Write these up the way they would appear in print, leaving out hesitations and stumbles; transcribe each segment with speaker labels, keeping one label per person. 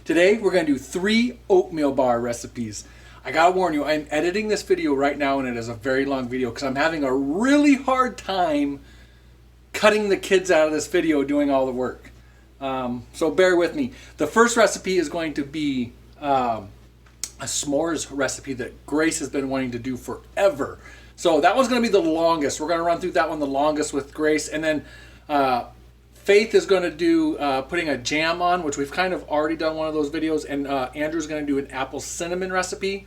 Speaker 1: Today we're going to do 3 oatmeal bar recipes. I gotta warn you, I'm editing this video right now and it is a very long video because I'm having a really hard time cutting the kids out of this video doing all the work. So bear with me. The first recipe is going to be a s'mores recipe that Grace has been wanting to do forever. So that one's going to be the longest. We're going to run through that one the longest with Grace. And then Faith is going to do putting a jam on, which we've kind of already done one of those videos. And Andrew's going to do an apple cinnamon recipe.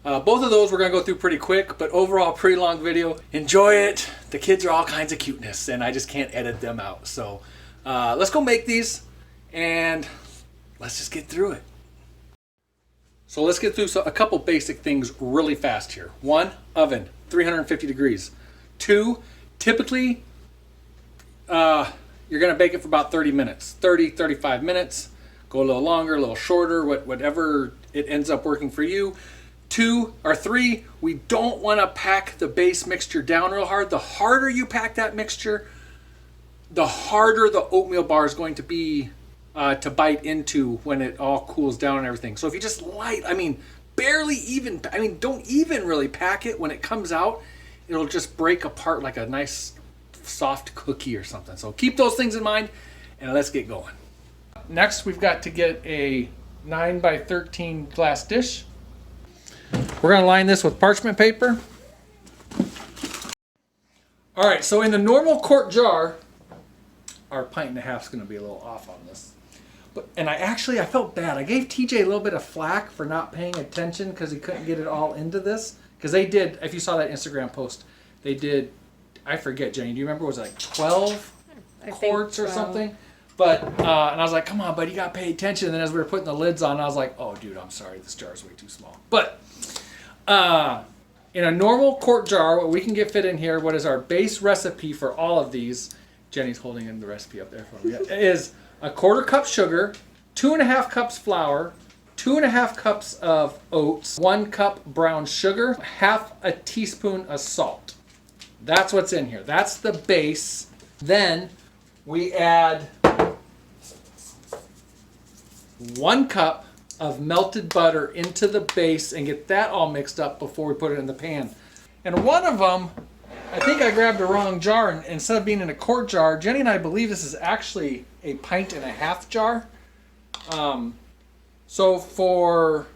Speaker 1: Both of those we're going to go through pretty quick, but overall pretty long video. Enjoy it. The kids are all kinds of cuteness and I just can't edit them out. So let's go make these and let's just get through it. So let's get through a couple basic things really fast here. 1, oven, 350 degrees. 2, typically you're going to bake it for about 30 minutes, 30, 35 minutes. Go a little longer, a little shorter, whatever it ends up working for you. 2 or 3, we don't want to pack the base mixture down real hard. The harder you pack that mixture, the harder the oatmeal bar is going to be to bite into when it all cools down and everything. So if you just barely even, don't even really pack it. When it comes out, it'll just break apart like a nice soft cookie or something. So keep those things in mind and let's get going. Next, we've got to get a 9 by 13 glass dish. We're going to line this with parchment paper. All right, so in the normal quart jar, our 1.5 pints is going to be a little off on this. And I felt bad. I gave TJ a little bit of flack for not paying attention because he couldn't get it all into this. Because they did, if you saw that Instagram post, they did, I forget, Jenny, do you remember, was it like 12 quarts or something? But, and I was like, come on, buddy, you got to pay attention. And then as we were putting the lids on, I was like, oh, dude, I'm sorry, this jar is way too small. But in a normal quart jar, what we can get fit in here, what is our base recipe for all of these, Jenny's holding in the recipe up there for me, is a 1/4 cup sugar, 2.5 cups flour, 2.5 cups of oats, 1 cup brown sugar, 1/2 teaspoon of salt. That's what's in here. That's the base. Then we add 1 cup of melted butter into the base and get that all mixed up before we put it in the pan. And one of them, I think I grabbed the wrong jar, and instead of being in a quart jar, Jenny and I believe this is actually a 1.5 pint jar. So for,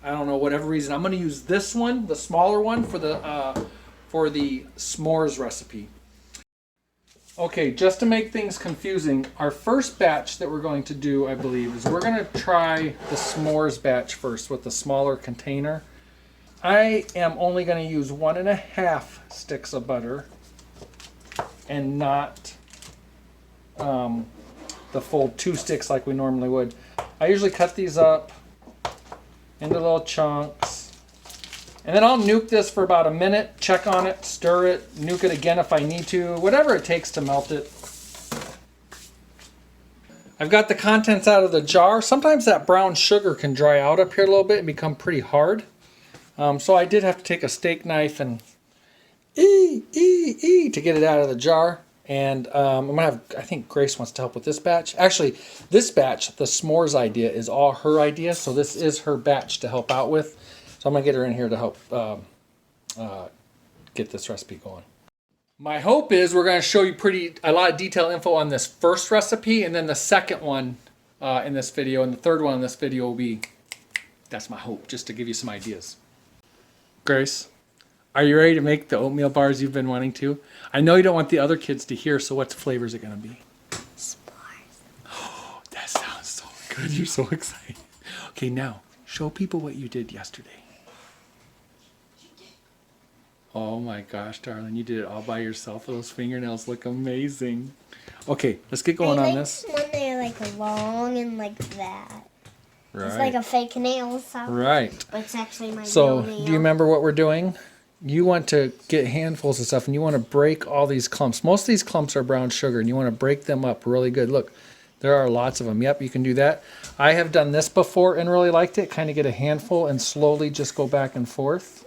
Speaker 1: I don't know, whatever reason, I'm going to use this one, the smaller one, for the s'mores recipe. Okay, just to make things confusing, our first batch that we're going to do, I believe, is we're going to try the s'mores batch first with the smaller container. I am only going to use 1.5 sticks of butter and not the full 2 sticks like we normally would. I usually cut these up into little chunks. And then I'll nuke this for about a minute, check on it, stir it, nuke it again if I need to, whatever it takes to melt it. I've got the contents out of the jar. Sometimes that brown sugar can dry out up here a little bit and become pretty hard. So I did have to take a steak knife and to get it out of the jar. And I'm gonna have, I think Grace wants to help with this batch. Actually, this batch, the s'mores idea, is all her idea. So this is her batch to help out with. So I'm gonna get her in here to help get this recipe going. My hope is we're gonna show you a lot of detailed info on this first recipe, and then the second one in this video, and the third one in this video will be, that's my hope, just to give you some ideas. Grace, are you ready to make the oatmeal bars you've been wanting to? I know you don't want the other kids to hear, so what flavor is it gonna be?
Speaker 2: S'mores.
Speaker 1: Oh, that sounds so good. You're so excited. Okay, now show people what you did yesterday. Oh my gosh, darling, you did it all by yourself. Those fingernails look amazing. Okay, let's get going on this.
Speaker 2: When they're like long and like that.
Speaker 1: Right.
Speaker 2: It's like a fake nail.
Speaker 1: Right.
Speaker 2: But it's actually my
Speaker 1: real
Speaker 2: nail.
Speaker 1: Do you remember what we're doing? You want to get handfuls of stuff and you want to break all these clumps. Most of these clumps are brown sugar and you want to break them up really good. Look, there are lots of them. Yep, you can do that. I have done this before and really liked it. Kind of get a handful and slowly just go back and forth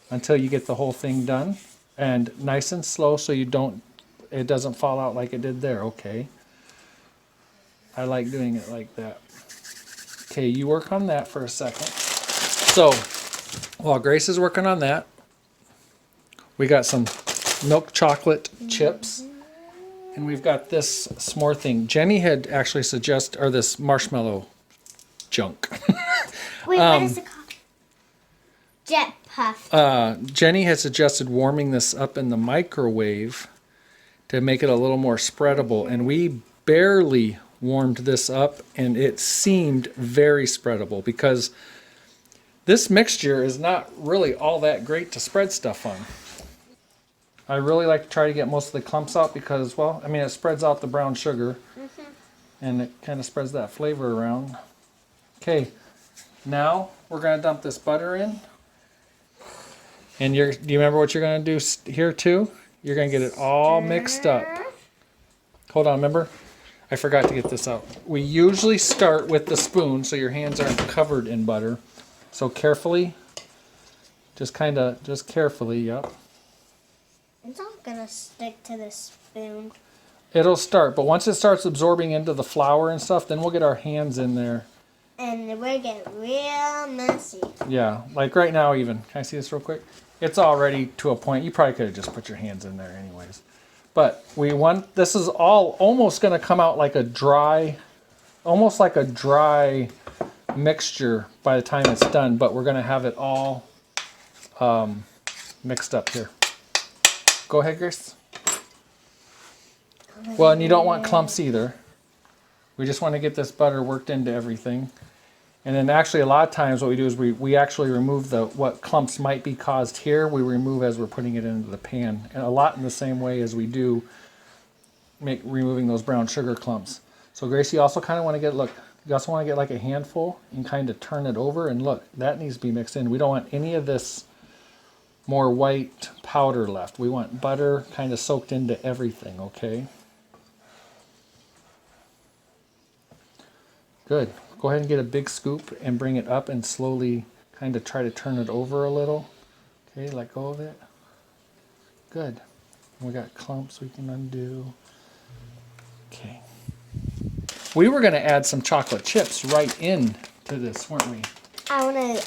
Speaker 1: until you get the whole thing done. And nice and slow so it doesn't fall out like it did there. Okay. I like doing it like that. Okay, you work on that for a second. So, while Grace is working on that, we got some milk chocolate chips. And we've got this s'more thing. Jenny had actually suggested, or this marshmallow junk.
Speaker 2: Wait, what is it called? Jet puff.
Speaker 1: Jenny had suggested warming this up in the microwave to make it a little more spreadable. And we barely warmed this up, and it seemed very spreadable because this mixture is not really all that great to spread stuff on. I really like to try to get most of the clumps out because, well, I mean, it spreads out the brown sugar and it kind of spreads that flavor around. Okay, now we're going to dump this butter in. And do you remember what you're going to do here too? You're going to get it all mixed up. Hold on, remember? I forgot to get this out. We usually start with the spoon so your hands aren't covered in butter. So carefully, just carefully, yep.
Speaker 2: It's not gonna stick to the spoon.
Speaker 1: It'll start, but once it starts absorbing into the flour and stuff, then we'll get our hands in there.
Speaker 2: And we're getting real messy.
Speaker 1: Yeah, like right now even. Can I see this real quick? It's already to a point. You probably could have just put your hands in there anyways. But this is all almost going to come out like almost like a dry mixture by the time it's done, but we're going to have it all mixed up here. Go ahead, Grace. Well, and you don't want clumps either. We just want to get this butter worked into everything. And then actually a lot of times what we do is we actually remove what clumps might be caused here, we remove as we're putting it into the pan. And a lot in the same way as we do removing those brown sugar clumps. So Grace, you also kind of want to you also want to get like a handful and kind of turn it over, and look, that needs to be mixed in. We don't want any of this more white powder left. We want butter kind of soaked into everything, okay? Good. Go ahead and get a big scoop and bring it up and slowly kind of try to turn it over a little. Okay, let go of it. Good. We got clumps we can undo. Okay. We were going to add some chocolate chips right in to this, weren't we?
Speaker 2: I wanna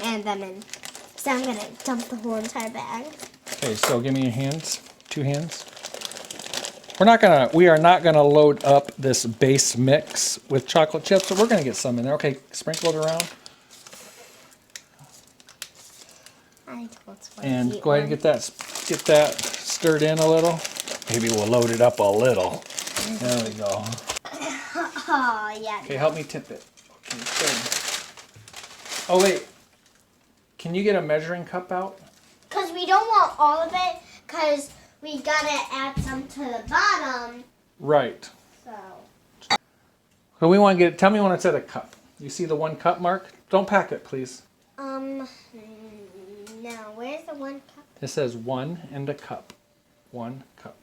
Speaker 2: add them in. So I'm gonna dump the whole entire bag.
Speaker 1: Okay, so give me your hands, 2 hands. We are not gonna load up this base mix with chocolate chips, but we're gonna get some in there. Okay, sprinkle it around. And go ahead and get that stirred in a little. Maybe we'll load it up a little. There we go.
Speaker 2: Oh yeah.
Speaker 1: Okay, help me tip it. Okay, good. Oh wait. Can you get a measuring cup out?
Speaker 2: Because we don't want all of it, because we gotta add some to the bottom.
Speaker 1: Right. So we want to tell me when it's at a cup. You see the 1 cup mark? Don't pack it, please.
Speaker 2: No, where's the 1 cup?
Speaker 1: It says 1 and a cup. 1 cup.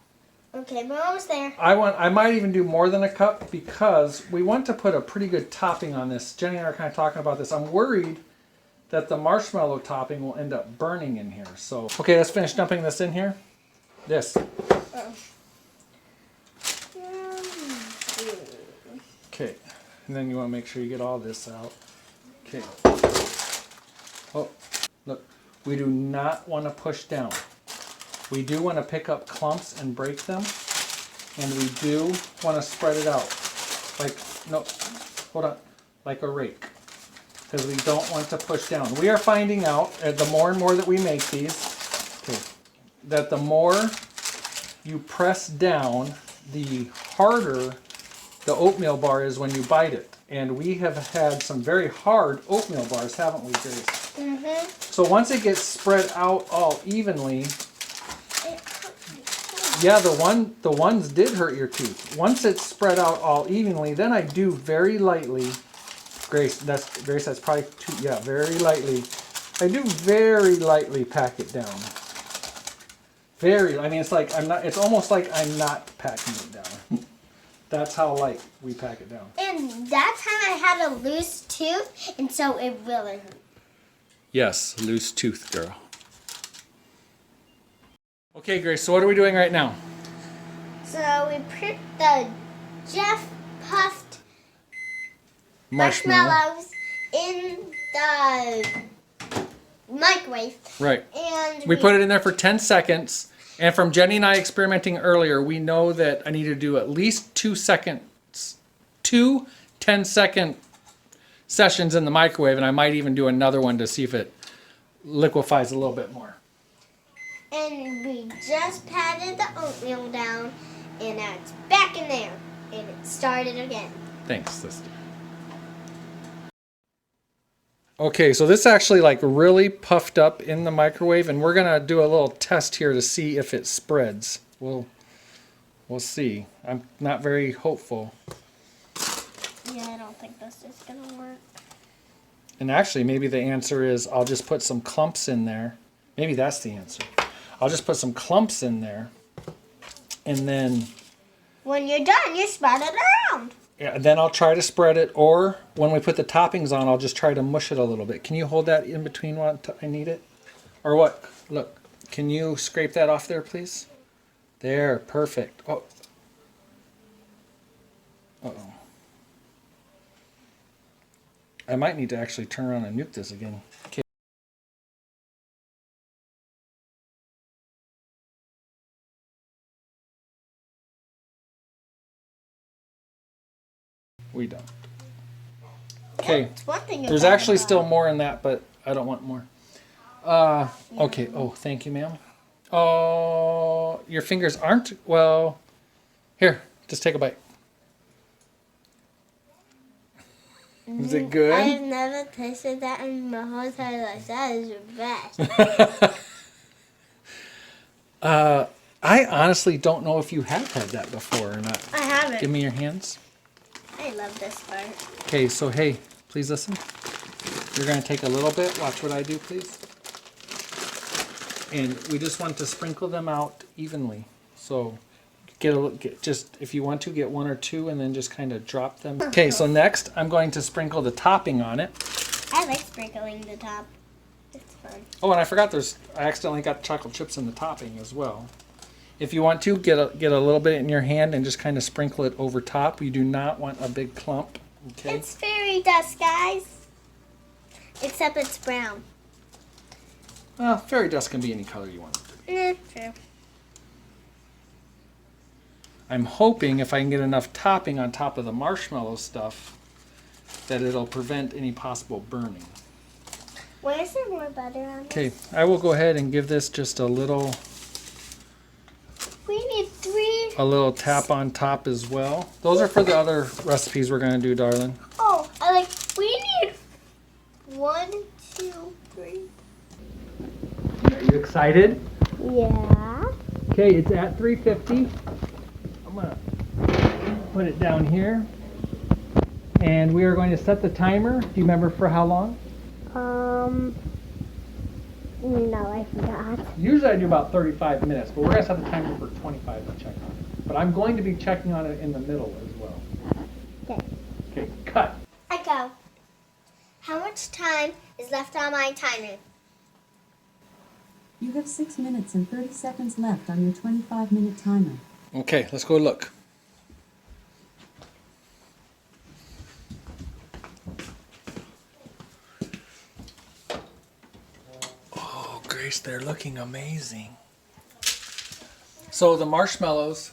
Speaker 2: Okay, we're almost there.
Speaker 1: I might even do more than a cup because we want to put a pretty good topping on this. Jenny and I are kind of talking about this. I'm worried that the marshmallow topping will end up burning in here. So, okay, let's finish dumping this in here. This. Okay, and then you want to make sure you get all this out. Okay. Oh, look, we do not want to push down. We do want to pick up clumps and break them, and we do want to spread it out. Like a rake. Because we don't want to push down. We are finding out, the more and more that we make these, that the more you press down, the harder the oatmeal bar is when you bite it. And we have had some very hard oatmeal bars, haven't we, Grace? Mm-hmm. So once it gets spread out all evenly, yeah, the ones did hurt your tooth. Once it's spread out all evenly, then I do very lightly. Grace, that's probably too, yeah, very lightly. I do very lightly pack it down. It's almost like I'm not packing it down. That's how light we pack it down.
Speaker 2: And that time I had a loose tooth, and so it really hurt.
Speaker 1: Yes, loose tooth, girl. Okay, Grace, so what are we doing right now?
Speaker 2: So we put the Jeff puffed marshmallows in the microwave.
Speaker 1: Right.
Speaker 2: And
Speaker 1: We put it in there for 10 seconds. And from Jenny and I experimenting earlier, we know that I need to do at least 2 seconds, 2 10-second sessions in the microwave. And I might even do another one to see if it liquefies a little bit more.
Speaker 2: And we just patted the oatmeal down, and now it's back in there. And it started again.
Speaker 1: Thanks, sister. Okay, so this actually like really puffed up in the microwave, and we're gonna do a little test here to see if it spreads. We'll see. I'm not very hopeful.
Speaker 2: Yeah, I don't think this is gonna work.
Speaker 1: And actually, maybe the answer is I'll just put some clumps in there. Maybe that's the answer. I'll just put some clumps in there, and then
Speaker 2: When you're done, you spread it around.
Speaker 1: yeah, then I'll try to spread it, or when we put the toppings on, I'll just try to mush it a little bit. Can you hold that in between while I need it? Or what? Look, can you scrape that off there, please? There, perfect. Oh. Uh-oh. I might need to actually turn around and nuke this again. Okay. We don't. Okay.
Speaker 2: That's one thing
Speaker 1: There's
Speaker 2: about
Speaker 1: actually
Speaker 2: it.
Speaker 1: still more in that, but I don't want more. Okay. Oh, thank you, ma'am. Oh, your fingers aren't? Well, here, just take a bite. Is it good?
Speaker 2: I've never tasted that in my whole entire life. That is the best.
Speaker 1: I honestly don't know if you have had that before or not.
Speaker 2: I haven't.
Speaker 1: Give me your hands.
Speaker 2: I love this part.
Speaker 1: Okay, so hey, please listen. You're going to take a little bit. Watch what I do, please. And we just want to sprinkle them out evenly. So get just, if you want to, get 1 or 2 and then just kind of drop them. Okay, so next I'm going to sprinkle the topping on it.
Speaker 2: I like sprinkling the top. It's fun.
Speaker 1: Oh, and I forgot I accidentally got chocolate chips in the topping as well. If you want to, get a little bit in your hand and just kind of sprinkle it over top. You do not want a big clump. Okay.
Speaker 2: It's fairy dust, guys. Except it's brown.
Speaker 1: Well, fairy dust can be any color you want it to be.
Speaker 2: True.
Speaker 1: I'm hoping if I can get enough topping on top of the marshmallow stuff that it'll prevent any possible burning.
Speaker 2: Where's there more butter on this?
Speaker 1: Okay, I will go ahead and give this just a little
Speaker 2: We need 3.
Speaker 1: tap on top as well. Those are for the other recipes we're going to do, darling.
Speaker 2: Oh, we need 1, 2, 3.
Speaker 1: Are you excited?
Speaker 2: Yeah.
Speaker 1: Okay, it's at 350. I'm going to put it down here. And we are going to set the timer. Do you remember for how long?
Speaker 2: No, I forgot.
Speaker 1: Usually I do about 35 minutes, but we're going to set the timer for 25 to check on it. But I'm going to be checking on it in the middle as well.
Speaker 2: Okay.
Speaker 1: Okay, cut.
Speaker 2: I go. How much time is left on my timer?
Speaker 3: You have 6 minutes and 30 seconds left on your 25-minute timer.
Speaker 1: Okay, let's go look. Oh, Grace, they're looking amazing. So the marshmallows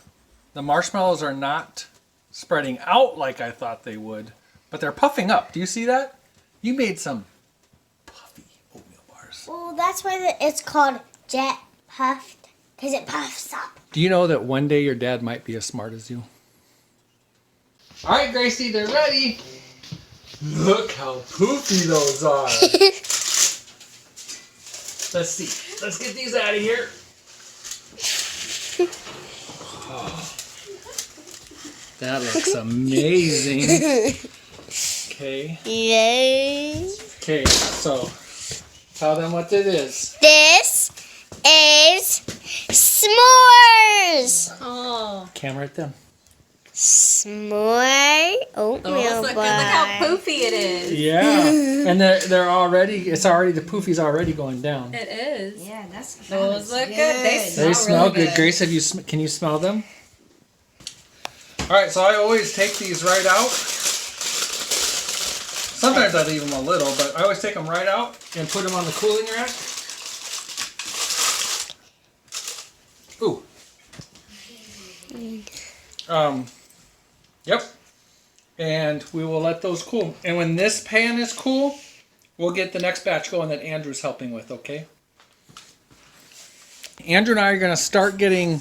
Speaker 1: are not spreading out like I thought they would, but they're puffing up. Do you see that? You made some puffy oatmeal bars.
Speaker 2: Well, that's why it's called jet puffed, because it puffs up.
Speaker 1: Do you know that one day your dad might be as smart as you? All right, Gracie, they're ready. Look how poofy those are. Let's see. Let's get these out of here. Oh, that looks amazing. Okay.
Speaker 2: Yay.
Speaker 1: Okay, so tell them what it is.
Speaker 2: This is s'mores.
Speaker 4: Oh,
Speaker 1: Camera at them.
Speaker 2: S'more oatmeal
Speaker 4: look
Speaker 2: bar.
Speaker 4: how poofy it is.
Speaker 1: Yeah, and they're already. The poofy's already going down.
Speaker 4: It is.
Speaker 3: Yeah, that's
Speaker 4: Those look good.
Speaker 1: They smell
Speaker 4: really
Speaker 1: good. Grace, can you smell them? All right, so I always take these right out. Sometimes I leave them a little, but I always take them right out and put them on the cooling rack. Ooh. Yep. And we will let those cool. And when this pan is cool, we'll get the next batch going that Andrew's helping with, okay? Andrew and I are going to start getting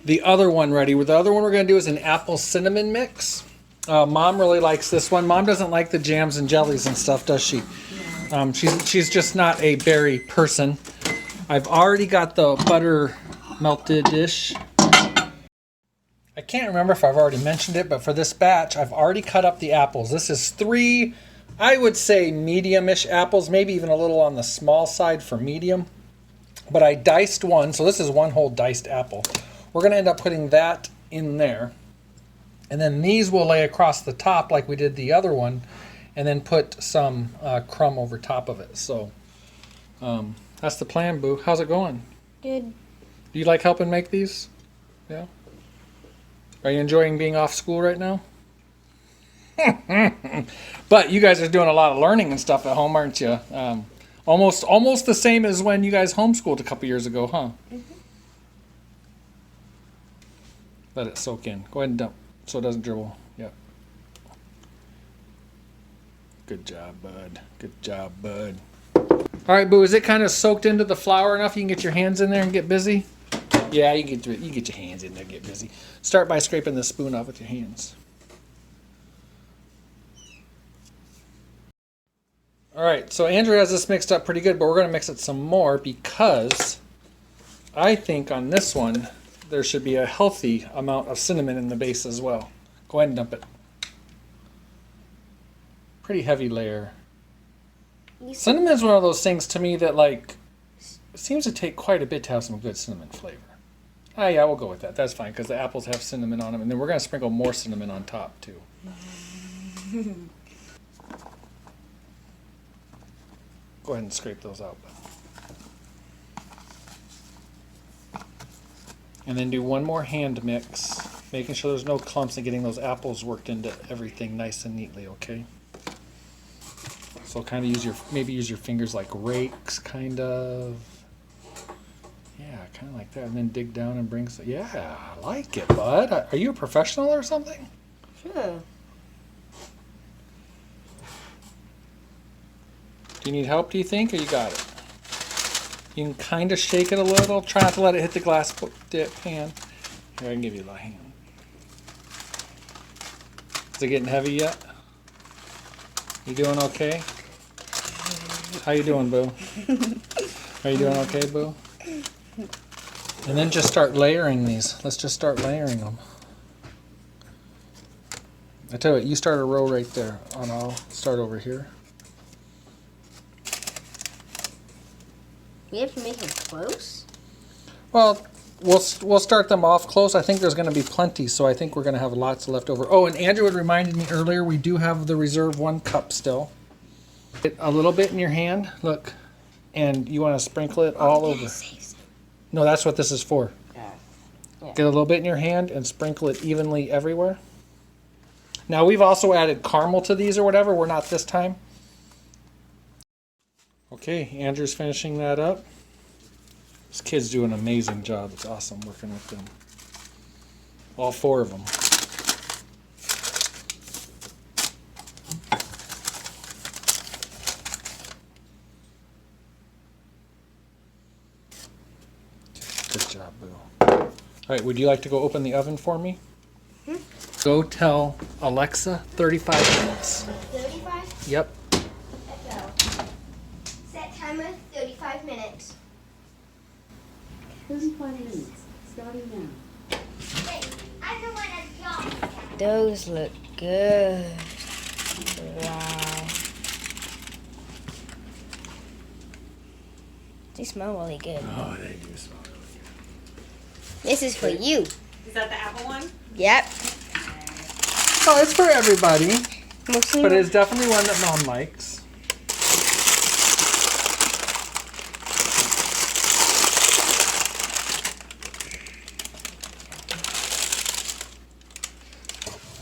Speaker 1: the other one ready. The other one we're going to do is an apple cinnamon mix. Mom really likes this one. Mom doesn't like the jams and jellies and stuff, does she? She's just not a berry person. I've already got the butter melted dish. I can't remember if I've already mentioned it, but for this batch, I've already cut up the apples. This is 3, I would say medium-ish apples, maybe even a little on the small side for medium. But I diced one, so this is one whole diced apple. We're going to end up putting that in there. And then these we'll lay across the top like we did the other one, and then put some crumb over top of it. So that's the plan, Boo. How's it going?
Speaker 2: Good.
Speaker 1: Do you like helping make these? Yeah? Are you enjoying being off school right now? But you guys are doing a lot of learning and stuff at home, aren't you? Almost the same as when you guys homeschooled a couple years ago, huh? Mm-hmm. Let it soak in. Go ahead and dump so it doesn't dribble. Yep. Good job, bud. Good job, bud. All right, Boo, is it kind of soaked into the flour enough you can get your hands in there and get busy? Yeah, you get your hands in there, get busy. Start by scraping the spoon off with your hands. All right, so Andrew has this mixed up pretty good, but we're going to mix it some more because I think on this one there should be a healthy amount of cinnamon in the base as well. Go ahead and dump it. Pretty heavy layer. Cinnamon is one of those things to me that like seems to take quite a bit to have some good cinnamon flavor. Ah, yeah, we'll go with that. That's fine because the apples have cinnamon on them, and then we're going to sprinkle more cinnamon on top too. Go ahead and scrape those out. And then do one more hand mix, making sure there's no clumps and getting those apples worked into everything nice and neatly, okay? So kind of maybe use your fingers like rakes, kind of. Yeah, kind of like that. And then dig down and bring some. Yeah, I like it, bud. Are you a professional or something?
Speaker 2: Sure.
Speaker 1: Do you need help, do you think, or you got it? You can kind of shake it a little. Try not to let it hit the glass pan. Here, I can give you a hand. Is it getting heavy yet? You doing okay? How you doing, Boo? Are you doing okay, Boo? And then just start layering these. Let's just start layering them. I tell you what, you start a row right there. And I'll start over here.
Speaker 2: We have to make it close?
Speaker 1: Well, we'll start them off close. I think there's going to be plenty, so I think we're going to have lots left over. Oh, and Andrew had reminded me earlier, we do have the reserve 1 cup still. Get a little bit in your hand, look, and you want to sprinkle it all over. No, that's what this is for.
Speaker 2: Yeah.
Speaker 1: Get a little bit in your hand and sprinkle it evenly everywhere. Now, we've also added caramel to these or whatever. We're not this time. Okay, Andrew's finishing that up. This kid's doing an amazing job. It's awesome working with them. All 4 of them. Good job, Boo. All right, would you like to go open the oven for me? Go tell Alexa 35 minutes.
Speaker 2: 35?
Speaker 1: Yep.
Speaker 2: Let's go. Set timer 35 minutes.
Speaker 3: 35 minutes, starting now.
Speaker 2: Wait, I know when it's young.
Speaker 5: Those look good. Wow. They smell really good.
Speaker 1: Oh, they do smell really good.
Speaker 2: This is for you.
Speaker 4: Is that the apple one?
Speaker 2: Yep.
Speaker 1: Oh, it's for everybody,
Speaker 2: Mostly
Speaker 1: but it's definitely one that Mom likes.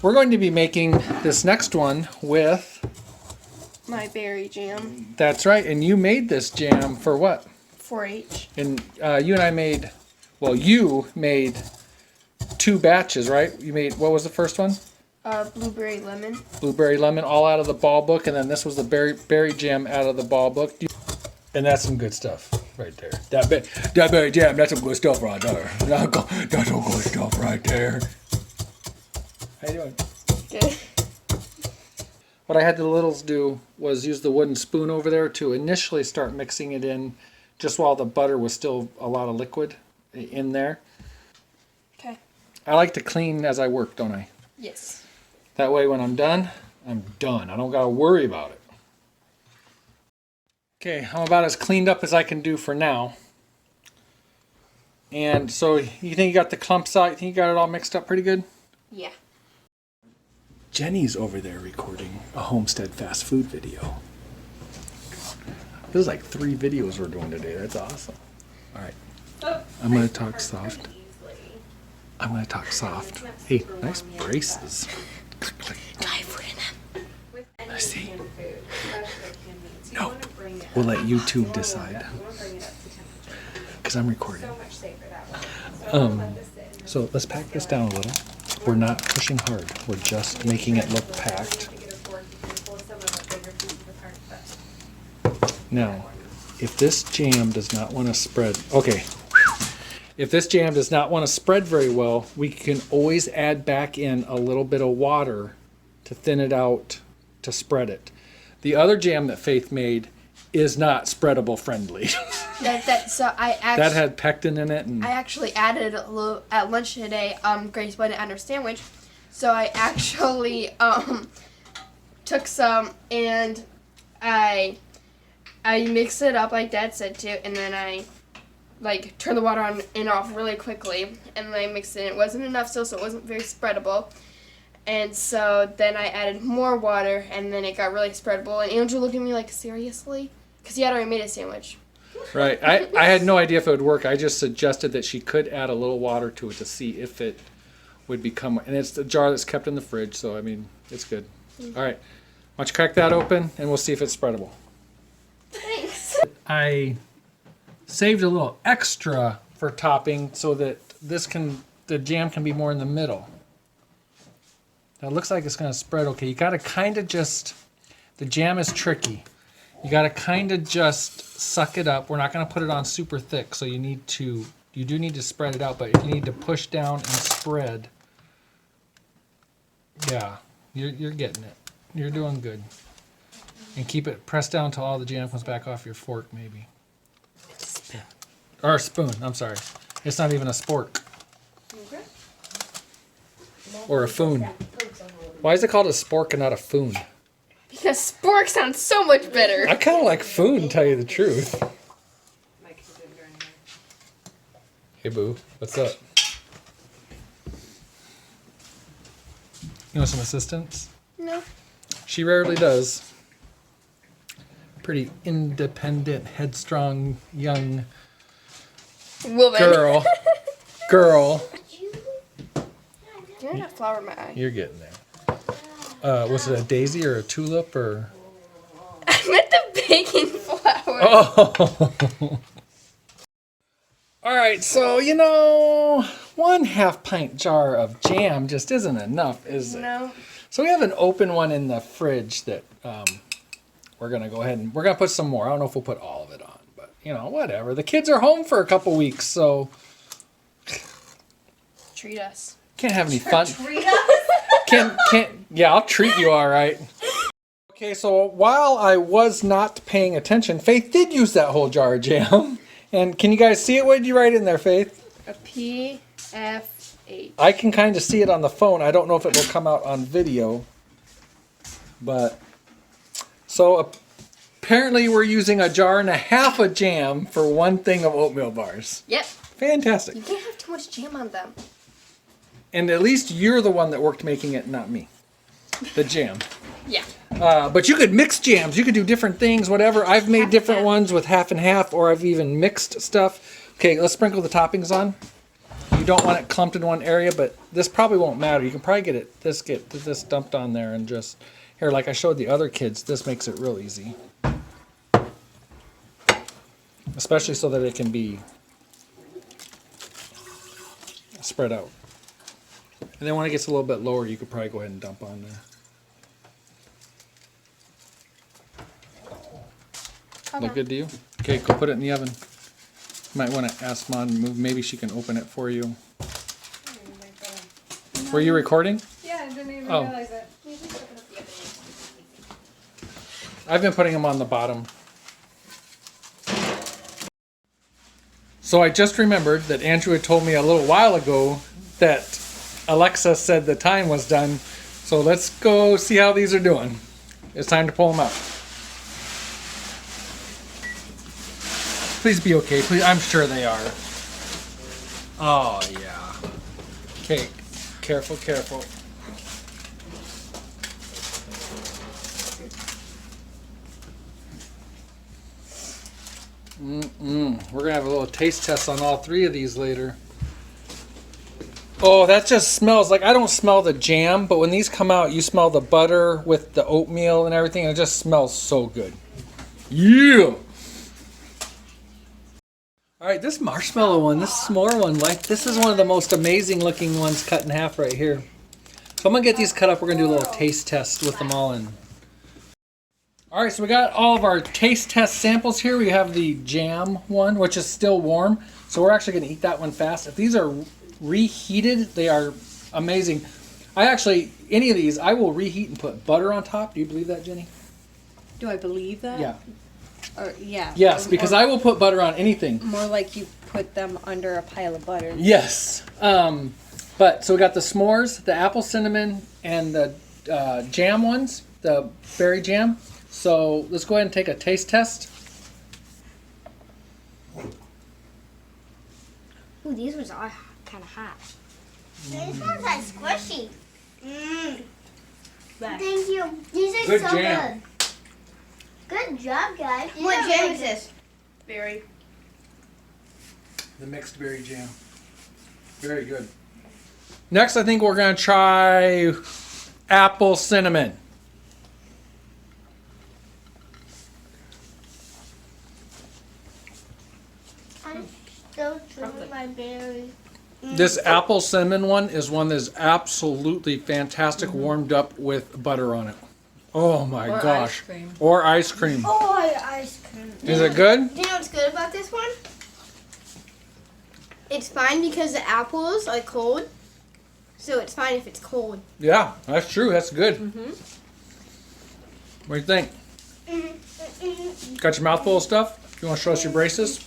Speaker 1: We're going to be making this next one with
Speaker 6: my berry jam.
Speaker 1: That's right. And you made this jam for what?
Speaker 6: 4-H.
Speaker 1: And you and I made, well, you made 2 batches, right? You made, what was the first one?
Speaker 6: Blueberry lemon.
Speaker 1: Blueberry lemon, all out of the ball book. And then this was the berry jam out of the ball book. And that's some good stuff right there. That berry jam, that's some good stuff right there. That's some good stuff right there. How you doing?
Speaker 6: Good.
Speaker 1: What I had the littles do was use the wooden spoon over there to initially start mixing it in just while the butter was still a lot of liquid in there.
Speaker 6: Okay.
Speaker 1: I like to clean as I work, don't I?
Speaker 6: Yes.
Speaker 1: That way when I'm done, I'm done. I don't got to worry about it. Okay, I'm about as cleaned up as I can do for now. And so you think you got the clumps out? You think you got it all mixed up pretty good?
Speaker 6: Yeah.
Speaker 1: Jenny's over there recording a Homestead fast food video. There's like 3 videos we're doing today. That's awesome. All right. I'm going to talk soft. I'm going to talk soft. Hey, nice braces.
Speaker 2: Try for them.
Speaker 1: Let's see. No, we'll let YouTube decide. Because I'm recording. So let's pack this down a little. We're not pushing hard. We're just making it look packed. Now, if this jam does not want to spread, okay. If this jam does not want to spread very well, we can always add back in a little bit of water to thin it out to spread it. The other jam that Faith made is not spreadable friendly.
Speaker 6: So I actually
Speaker 1: That had pectin in it. And
Speaker 6: I actually added a little at lunch today. Grace wanted to add her sandwich, so I actually took some and I mixed it up like Dad said to, and then I like turned the water on and off really quickly, and then I mixed it. It wasn't enough still, so it wasn't very spreadable. And so then I added more water, and then it got really spreadable. And Andrew looked at me like, seriously? Because he had already made a sandwich.
Speaker 1: right. I had no idea if it would work. I just suggested that she could add a little water to it to see if it would become, and it's the jar that's kept in the fridge, so I mean, it's good. All right. Why don't you crack that open, and we'll see if it's spreadable.
Speaker 6: Thanks.
Speaker 1: I saved a little extra for topping so that the jam can be more in the middle. Now it looks like it's going to spread okay. You got to kind of just, the jam is tricky. You got to kind of just suck it up. We're not going to put it on super thick, so you do need to spread it out, but you need to push down and spread. Yeah, you're getting it. You're doing good. And keep it pressed down until all the jam comes back off your fork, maybe. Or a spoon, I'm sorry. It's not even a spork.
Speaker 6: Okay.
Speaker 1: Or a foon. Why is it called a spork and not a foon?
Speaker 6: Because spork sounds so much better.
Speaker 1: I kind of like foon, to tell you the truth. Hey, boo. What's up? You want some assistance?
Speaker 6: No.
Speaker 1: She rarely does. Pretty independent, headstrong, young
Speaker 6: Woman.
Speaker 1: girl.
Speaker 6: Can I have flour in my eye?
Speaker 1: You're getting there. Was it a daisy or a tulip or?
Speaker 6: I meant the baking flour.
Speaker 1: Oh. All right, so 1/2 pint jar of jam just isn't enough, is it?
Speaker 6: No.
Speaker 1: So we have an open one in the fridge that we're gonna go ahead and we're gonna put some more. I don't know if we'll put all of it on, but whatever. The kids are home for a couple weeks, so
Speaker 6: Treat us.
Speaker 1: can't have any fun.
Speaker 5: Treat us?
Speaker 1: Yeah, I'll treat you all right. Okay, so while I was not paying attention, Faith did use that whole jar of jam. And can you guys see it? What did you write in there, Faith?
Speaker 6: A PFH.
Speaker 1: I can kind of see it on the phone. I don't know if it will come out on video. But, so apparently we're using 1.5 jars of jam for one thing of oatmeal bars.
Speaker 6: Yep.
Speaker 1: Fantastic.
Speaker 6: You can't have too much jam on them.
Speaker 1: And at least you're the one that worked making it, not me. The jam.
Speaker 6: Yeah.
Speaker 1: But you could mix jams. You could do different things, whatever. I've made different ones with half and half, or I've even mixed stuff. Okay, let's sprinkle the toppings on. You don't want it clumped in one area, but this probably won't matter. You can probably get this dumped on there and just, Here, like I showed the other kids, this makes it real easy. Especially so that it can be spread out. And then when it gets a little bit lower, you could probably go ahead and dump on there. Look good to you? Okay, go put it in the oven. Might want to ask Mom to move. Maybe she can open it for you. Were you recording?
Speaker 4: Yeah, I didn't even
Speaker 1: realize it. I've been putting them on the bottom. So I just remembered that Andrew had told me a little while ago that Alexa said the time was done. So let's go see how these are doing. It's time to pull them out. Please be okay. Please, I'm sure they are. Oh yeah. Okay, careful, careful. We're gonna have a little taste test on all three of these later. Oh, that just smells like, I don't smell the jam, but when these come out, you smell the butter with the oatmeal and everything, and it just smells so good. Yeah! Alright, this marshmallow one, this s'more one, like, this is one of the most amazing looking ones cut in half right here. So I'm gonna get these cut up, we're gonna do a little taste test with them all in. Alright, so we got all of our taste test samples here. We have the jam one, which is still warm, so we're actually gonna eat that one fast. If these are reheated, they are amazing. Any of these, I will reheat and put butter on top. Do you believe that, Jenny?
Speaker 4: Do I believe that?
Speaker 1: Yeah.
Speaker 4: Or, yeah.
Speaker 1: Yes, because I will put butter on anything.
Speaker 4: More like you put them under a pile of butter.
Speaker 1: Yes. But, so we got the s'mores, the apple cinnamon, and the jam ones, the berry jam. So let's go ahead and take a taste test.
Speaker 5: Ooh, these ones are kind of hot.
Speaker 2: These ones are squishy.
Speaker 4: Back.
Speaker 2: Thank you. These are
Speaker 1: Good
Speaker 2: so
Speaker 1: jam.
Speaker 2: good. Good job, guys. These
Speaker 6: What
Speaker 2: are
Speaker 6: jam
Speaker 2: really
Speaker 6: is this? Berry.
Speaker 1: The mixed berry jam. Very good. Next, I think we're going to try apple cinnamon.
Speaker 2: I'm still chewing my berry.
Speaker 1: This apple cinnamon one is one that is absolutely fantastic, warmed up with butter on it. Oh my
Speaker 4: Or
Speaker 1: gosh.
Speaker 4: ice cream.
Speaker 1: Or ice cream.
Speaker 2: Oh, ice cream.
Speaker 1: Is it good?
Speaker 6: Do you know what's good about this one? It's fine because the apples are cold. So it's fine if it's cold.
Speaker 1: Yeah, that's true. That's good.
Speaker 4: Mm-hmm.
Speaker 1: What do you think? Got your mouth full of stuff? You want to show us your braces?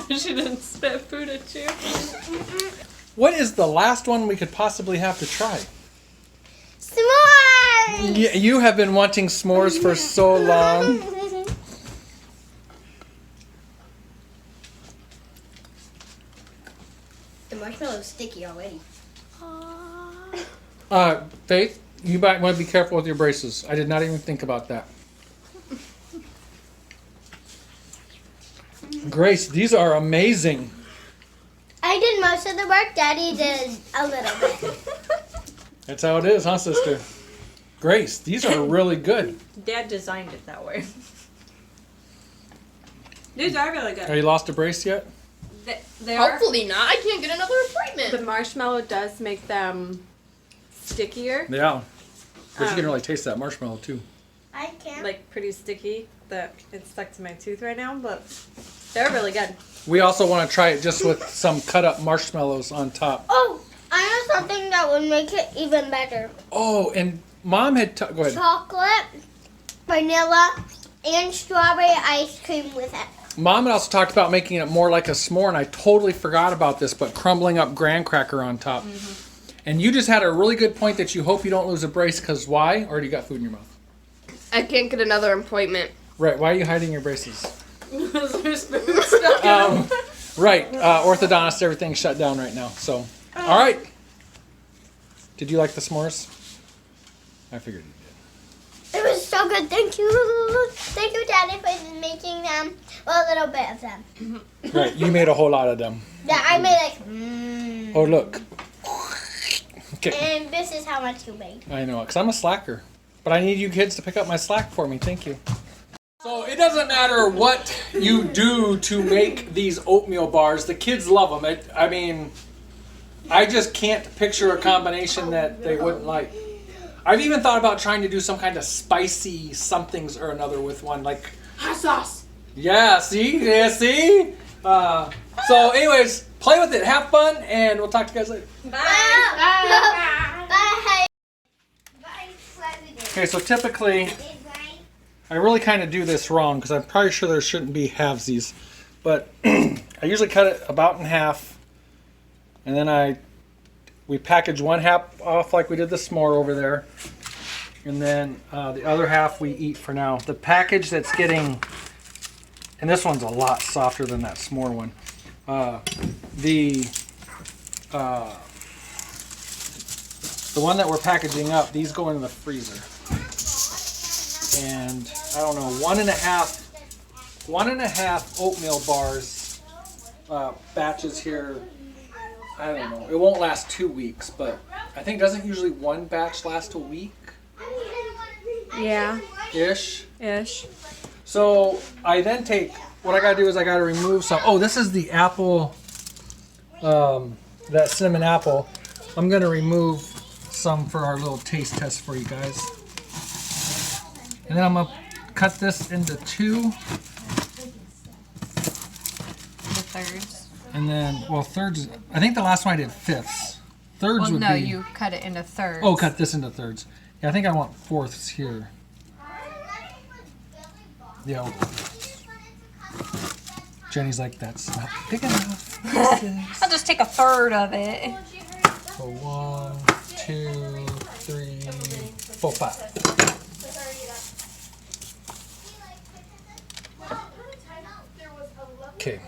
Speaker 4: She didn't spit food at you.
Speaker 1: What is the last one we could possibly have to try?
Speaker 2: S'mores!
Speaker 1: You have been wanting s'mores for so long.
Speaker 6: The marshmallow's sticky already.
Speaker 1: Faith, you might want to be careful with your braces. I did not even think about that. Grace, these are amazing.
Speaker 2: I did most of the work. Daddy did a little bit.
Speaker 1: That's how it is, huh, sister? Grace, these are really good.
Speaker 4: Dad designed it that way. These are really
Speaker 1: Have
Speaker 4: good.
Speaker 1: you lost a brace yet?
Speaker 4: They are.
Speaker 6: Hopefully not. I can't get another appointment.
Speaker 4: The marshmallow does make them stickier,
Speaker 1: Yeah. But you can really taste that marshmallow too.
Speaker 2: I can't.
Speaker 4: like pretty sticky. That it's stuck to my tooth right now, but they're really good.
Speaker 1: We also want to try it just with some cut up marshmallows on top.
Speaker 2: Oh, I know something that would make it even better.
Speaker 1: Oh, and Mom had go ahead.
Speaker 2: Chocolate, vanilla, and strawberry ice cream with it.
Speaker 1: Mom had also talked about making it more like a s'more, and I totally forgot about this, but crumbling up graham cracker on top. And you just had a really good point that you hope you don't lose a brace, because why? Or do you got food in your mouth?
Speaker 6: I can't get another appointment.
Speaker 1: Right, why are you hiding your braces?
Speaker 4: There's food stuck in them.
Speaker 1: Right, orthodontist, everything's shut down right now, so. All right. Did you like the s'mores? I figured you
Speaker 2: It was so good. Thank you. Thank you, Daddy, for making them. Well, a little bit of them.
Speaker 1: did. Right, you made a whole lot of them.
Speaker 2: Yeah, I made like.
Speaker 1: Oh, look. Okay.
Speaker 2: And this is how much you made.
Speaker 1: I know, because I'm a slacker. But I need you kids to pick up my slack for me. Thank you. So it doesn't matter what you do to make these oatmeal bars. The kids love them. I mean, I just can't picture a combination that they wouldn't like. I've even thought about trying to do some kind of spicy somethings or another with one. Like
Speaker 6: Hot sauce.
Speaker 1: Yeah, see? Yeah, see? So anyways, play with it. Have fun, and we'll talk to you guys later.
Speaker 4: Bye.
Speaker 2: Bye.
Speaker 1: Okay, so typically, I really kind of do this wrong because I'm probably sure there shouldn't be halvesies. But I usually cut it about in half, and then we package one half off like we did the s'more over there. And then the other half we eat for now. The package that's getting, and this one's a lot softer than that s'more one. The one that we're packaging up, these go in the freezer. And I don't know, one and a half oatmeal bars batches here. I don't know. It won't last 2 weeks, but I think doesn't usually one batch last a week?
Speaker 4: Yeah.
Speaker 1: Ish. So I then take, what I gotta do is I gotta remove some. Oh, this is the apple, that cinnamon apple. I'm gonna remove some for our little taste test for you guys. And then I'm gonna cut this into 2.
Speaker 6: The thirds.
Speaker 1: And then, well, thirds, I think the last one I did fifths. Thirds
Speaker 6: Well,
Speaker 1: would
Speaker 6: no,
Speaker 1: be.
Speaker 6: you cut it into thirds.
Speaker 1: Oh, cut this into thirds. Yeah, I think I want fourths here. Yeah. Jenny's like, that's not big enough.
Speaker 5: I'll just take a third of it.
Speaker 1: So 1, 2, 3, 4, 5. Okay.